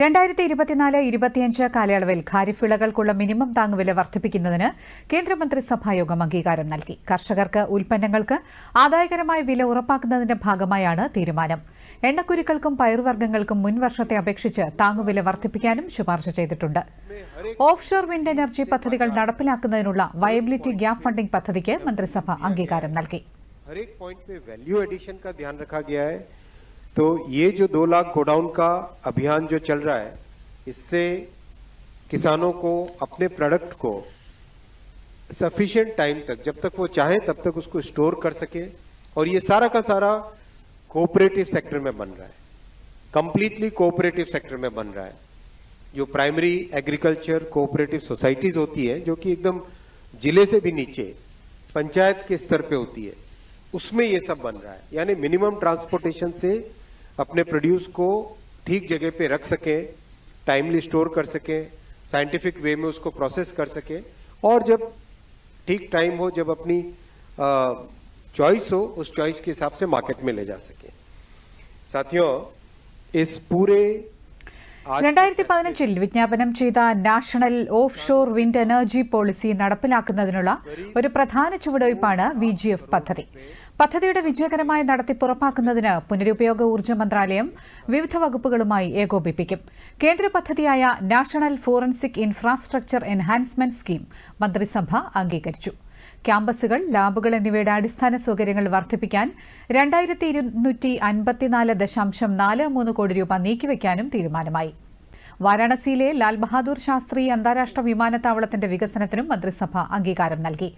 2024-25 കാലയളവിൽ ഖാരിഫ് വിളകൾക്കുള്ള മിനിമം താങ്ങുവില വർദ്ധിപ്പിക്കുന്നതിന് കേന്ദ്രമന്ത്രിസഭായോഗം അംഗീകാരം നൽകി. കർഷകർക്ക് ഉൽപ്പന്നങ്ങൾക്ക് ആദായകരമായ വില ഉറപ്പാക്കുന്നതിന്റെ ഭാഗമായാണ് തീരുമാനം. എണ്ണക്കുരുക്കൾക്കും പയറുവർഗ്ഗങ്ങൾക്കും മുൻവർഷത്തെ അപേക്ഷിച്ച് താങ്ങുവില വർദ്ധിപ്പിക്കാനും ശുപാർശ ചെയ്തിട്ടുണ്ട്. ഓഫ്ഷോർ വിൻഡ് എനർജി പദ്ധതികൾ നടപ്പിലാക്കുന്നതിനുള്ള വയബിലിറ്റി ഗ്യാപ് ഫണ്ടിംഗ് പദ്ധതിക്ക് മന്ത്രിസഭ അംഗീകാരം നൽകി. तो ये जो 2 लाख गोडाउन का अभियान जो चल रहा है, इससे किसानों को अपने प्रोडक्ट को सफिशिएंट टाइम तक, जब तक वो चाहे तब तक उसको स्टोर कर सके, और ये सारा का सारा कोऑपरेटिव सेक्टर में बन रहा है, कंप्लीटली कोऑपरेटिव सेक्टर में बन रहा है. जो प्राइमरी एग्रीकल्चर कोऑपरेटिव सोसाइटीज होती है, जो कि एकदम जिले से भी नीचे पंचायत के स्तर पे होती है, उसमें ये सब बन रहा है. यानी मिनिमम ट्रांसपोर्टेशन से अपने प्रोड्यूस को ठीक जगह पे रख सके, टाइमली स्टोर कर सके, साइंटिफिक वे में उसको प्रोसेस कर सके, और जब ठीक टाइम हो, जब अपनी चॉइस हो, उस चॉइस के हिसाब से मार्केट में ले जा सके. साथियों, इस पूरे 2015 വിജ്ഞാപനം ചെയ്ത national offshore wind energy policy നടപ്പിലാക്കുന്നതിനുള്ള ഒരു പ്രധാന ചുവടുവയ്പ്പാണ് VGF പദ്ധതി. പദ്ധതിയുടെ വിജയകരമായ നടത്തിപ്പ് ഉറപ്പാക്കുന്നതിന് പുനരുപയോഗ ഊർജ്ജ മന്ത്രാലയം വിവിധ വകുപ്പുകളുമായി ഏകോപിപ്പിക്കും. കേന്ദ്ര പദ്ധതിയായ national forensic infrastructure enhancement scheme മന്ത്രിസഭ അംഗീകരിച്ചു. ക്യാമ്പസുകൾ, ലാബുകൾ എന്നിവയുടെ അടിസ്ഥാന സൌകര്യങ്ങൾ വർദ്ധിപ്പിക്കാൻ 2254.43 കോടി രൂപ നീക്കിവെക്കാനും തീരുമാനമായി. വാരാണസിയിലെ ലാൽ ബഹാദൂർ ശാസ്ത്രി അന്താരാഷ്ട്ര വിമാനത്താവളത്തിന്റെ വികസനത്തിനും മന്ത്രിസഭ അംഗീകാരം നൽകി.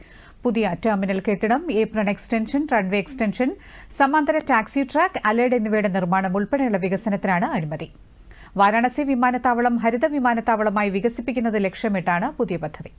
പുതിയ ടെർമിനൽ കെട്ടിടം, ഏപ്രൺ എക്സ്റ്റൻഷൻ, റൺവേ എക്സ്റ്റൻഷൻ, സമാന്തര ടാക്സി ട്രാക്ക്, അലൈഡ് എന്നിവയുടെ നിർമ്മാണം ഉൾപ്പെടെയുള്ള വികസനത്തിനാണ് അനുമതി. വാരാണസി വിമാനത്താവളം ഹരിത വിമാനത്താവളമായി വികസിപ്പിക്കുന്നത് ലക്ഷ്യമിട്ടാണ് പുതിയ പദ്ധതി.